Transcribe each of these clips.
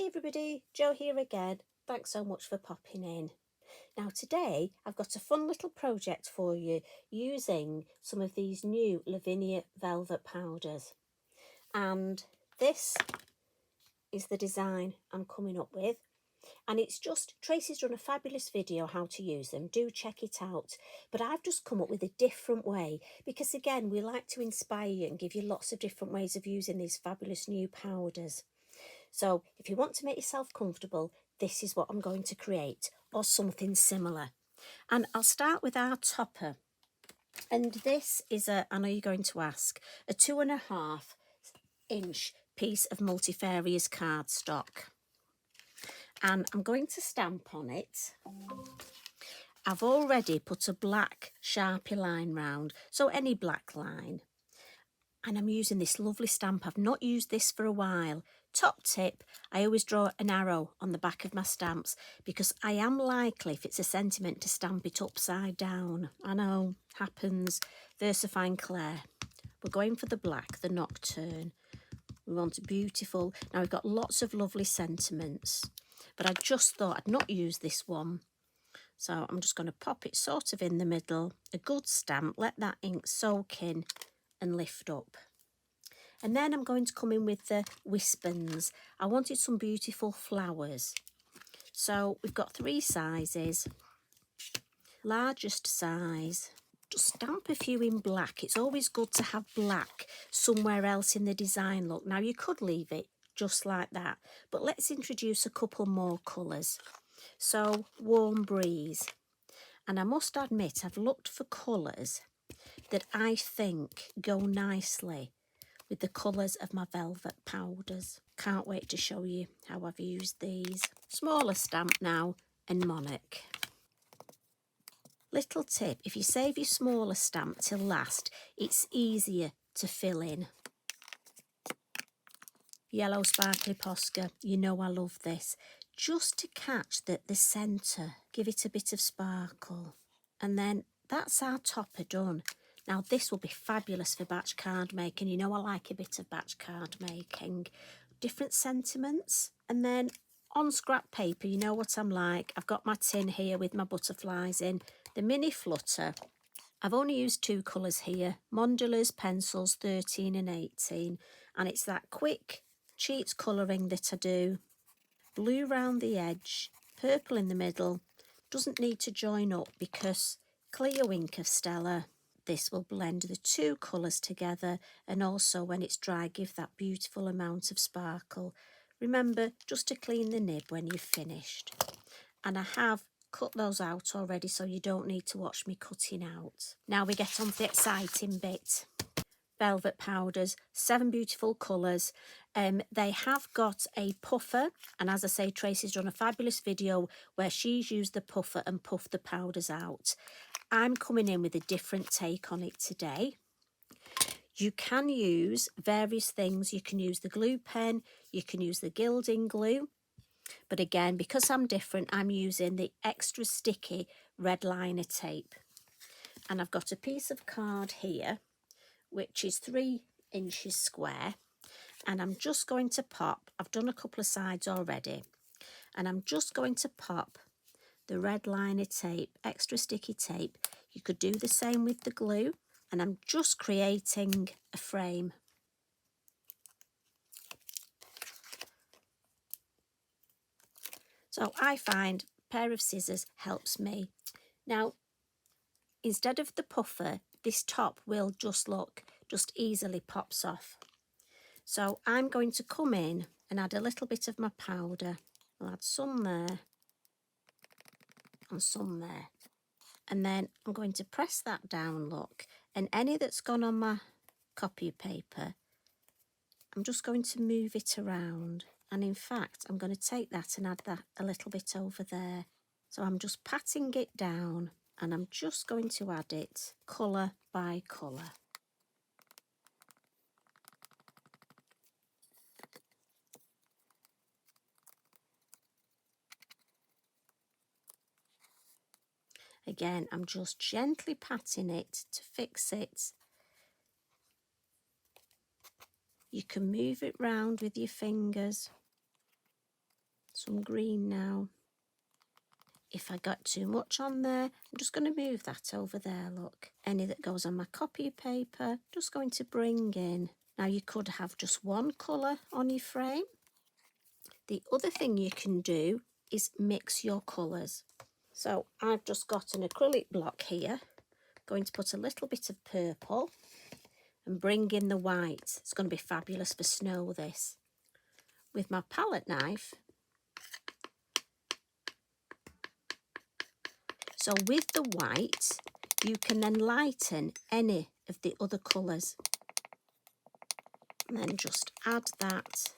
Hey everybody, Jo here again. Thanks so much for popping in. Now today I've got a fun little project for you using some of these new Lavinia velvet powders. And this is the design I'm coming up with. And it's just, Tracy's done a fabulous video how to use them. Do check it out. But I've just come up with a different way because again, we like to inspire you and give you lots of different ways of using these fabulous new powders. So if you want to make yourself comfortable, this is what I'm going to create, or something similar. And I'll start with our topper. And this is I know you're going to ask, a 2.5 inch piece of multifarious cardstock. And I'm going to stamp on it. I've already put a black Sharpie line round, so any black line. And I'm using this lovely stamp. I've not used this for a while. Top tip, I always draw an arrow on the back of my stamps because I am likely, if it's a sentiment, to stamp it upside down. I know, happens. Versifying Claire. We're going for the black, the Nocturne. We want a beautiful. Now we've got lots of lovely sentiments, but I just thought I'd not use this one. So I'm just going to pop it sort of in the middle. A good stamp, let that ink soak in and lift up. And then I'm going to come in with the Wispens. I wanted some beautiful flowers. So we've got 3 sizes. Largest size. Just stamp a few in black. It's always good to have black somewhere else in the design look. Now you could leave it just like that, but let's introduce a couple more colours. So Warm Breeze. And I must admit I've looked for colours that I think go nicely with the colours of my velvet powders. Can't wait to show you how I've used these. Smaller stamp now and Monarch. Little tip, if you save your smaller stamp till last, it's easier to fill in. Yellow Sparkly Posca, you know I love this. Just to catch the centre, give it a bit of sparkle. And then that's our topper done. Now this will be fabulous for batch card making. You know I like a bit of batch card making. Different sentiments. And then on scrap paper, you know what I'm like. I've got my tin here with my butterflies in. The mini flutter. I've only used 2 colours here. Mondelez pencils 13 and 18. And it's that quick cheats colouring that I do. Blue round the edge. Purple in the middle. Doesn't need to join up because clear ink of Stella. This will blend the 2 colours together, and also when it's dry give that beautiful amount of sparkle. Remember just to clean the nib when you've finished. And I have cut those out already, so you don't need to watch me cutting out. Now we get on to the exciting bit. Velvet powders, 7 beautiful colours. They have got a puffer, and as I say, Tracy's done a fabulous video where she's used the puffer and puffed the powders out. I'm coming in with a different take on it today. You can use various things. You can use the glue pen, you can use the gilding glue. But again, because I'm different, I'm using the extra sticky red liner tape. And I've got a piece of card here, which is 3 inches square. And I'm just going to pop, I've done a couple of sides already, and I'm just going to pop the red liner tape, extra sticky tape. You could do the same with the glue, and I'm just creating a frame. So I find a pair of scissors helps me. Now, instead of the puffer, this top will just easily pops off. So I'm going to come in and add a little bit of my powder. I'll add some there and some there. And then I'm going to press that down, look. And any that's gone on my copy paper, I'm just going to move it around. And in fact, I'm going to take that and add that a little bit over there. So I'm just patting it down and I'm just going to add it colour by colour. Again, I'm just gently patting it to fix it. You can move it round with your fingers. some green now. If I got too much on there, I'm just going to move that over there, look. Any that goes on my copy paper, just going to bring in. Now you could have just one colour on your frame. The other thing you can do is mix your colours. So I've just got an acrylic block here. Going to put a little bit of purple and bring in the white. It's going to be fabulous for snow, this. With my palette knife. So with the white, you can then lighten any of the other colours. And then just add that.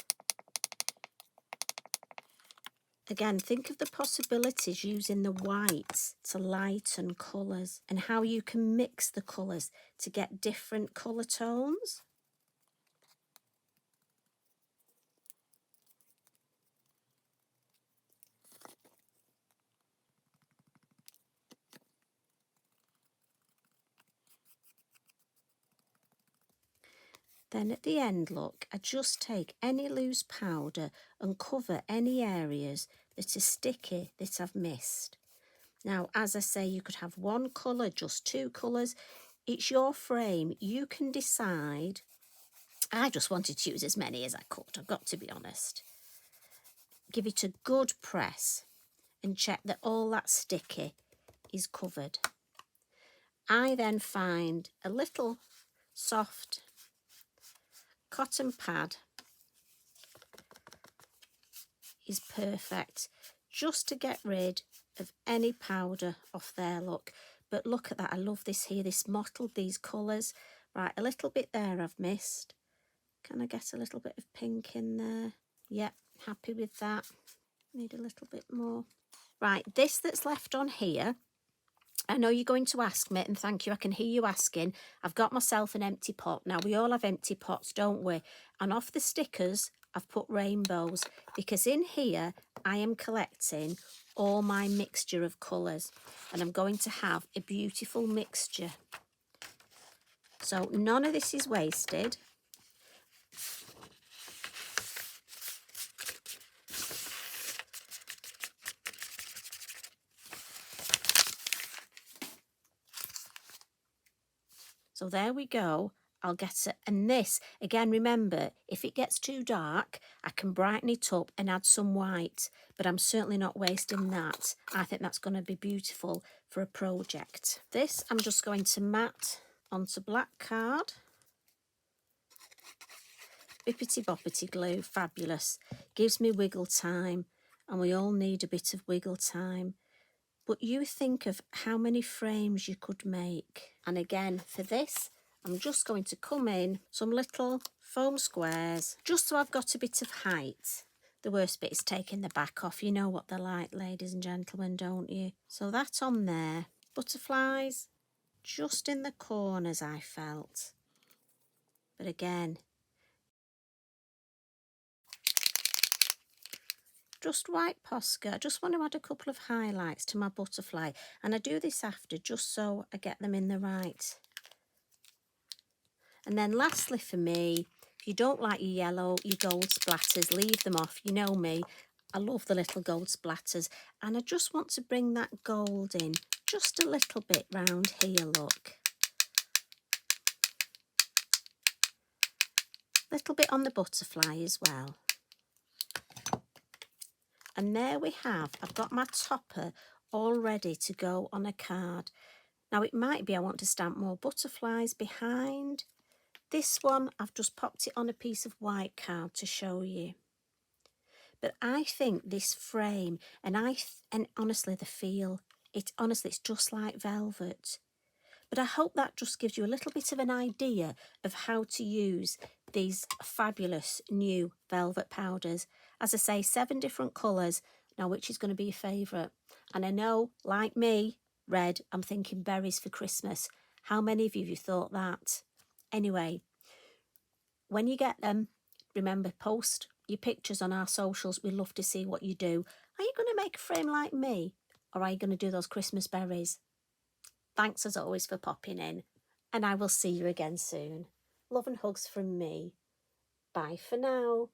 Again, think of the possibilities using the white to lighten colours and how you can mix the colours to get different colour tones. Then at the end, look, I just take any loose powder and cover any areas that are sticky that I've missed. Now, as I say, you could have one colour, just two colours. It's your frame. You can decide. I just wanted to use as many as I could, I've got to be honest. Give it a good press and check that all that sticky is covered. I then find a little soft cotton pad is perfect just to get rid of any powder off there, look. But look at that, I love this here, this mottled, these colours. Right, a little bit there I've missed. Can I get a little bit of pink in there? Yep, happy with that. Need a little bit more. Right, this that's left on here, I know you're going to ask me, and thank you, I can hear you asking. I've got myself an empty pot. Now, we all have empty pots, don't we? And off the stickers, I've put rainbows, because in here, I am collecting all my mixture of colours, and I'm going to have a beautiful mixture. So none of this is wasted. So there we go. I'll get it. And this, again, remember, if it gets too dark, I can brighten it up and add some white. But I'm certainly not wasting that. I think that's going to be beautiful for a project. This, I'm just going to mat onto black card. Bippity boppity glue, fabulous. Gives me wiggle time. And we all need a bit of wiggle time. But you think of how many frames you could make. And again, for this, I'm just going to come in some little foam squares, just so I've got a bit of height. The worst bit is taking the back off. You know what they're like, ladies and gentlemen, don't you? So that's on there. Butterflies, just in the corners, I felt. But again, just white Posca. I just want to add a couple of highlights to my butterfly. And I do this after just so I get them in the right. And then lastly for me, if you don't like your yellow, your gold splatters, leave them off. You know me, I love the little gold splatters. And I just want to bring that gold in just a little bit round here, look. Little bit on the butterfly as well. And there we have, I've got my topper all ready to go on a card. Now it might be I want to stamp more butterflies behind. This one, I've just popped it on a piece of white card to show you. But I think this frame, and honestly the feel, it's just like velvet. But I hope that just gives you a little bit of an idea of how to use these fabulous new velvet powders. As I say, 7 different colours. Now, which is going to be your favourite? And I know, like me, red, I'm thinking berries for Christmas. How many of you thought that? Anyway, when you get them, remember, post your pictures on our socials. We'd love to see what you do. Are you going to make a frame like me? Or are you going to do those Christmas berries? Thanks as always for popping in, and I will see you again soon. Love and hugs from me. Bye for now.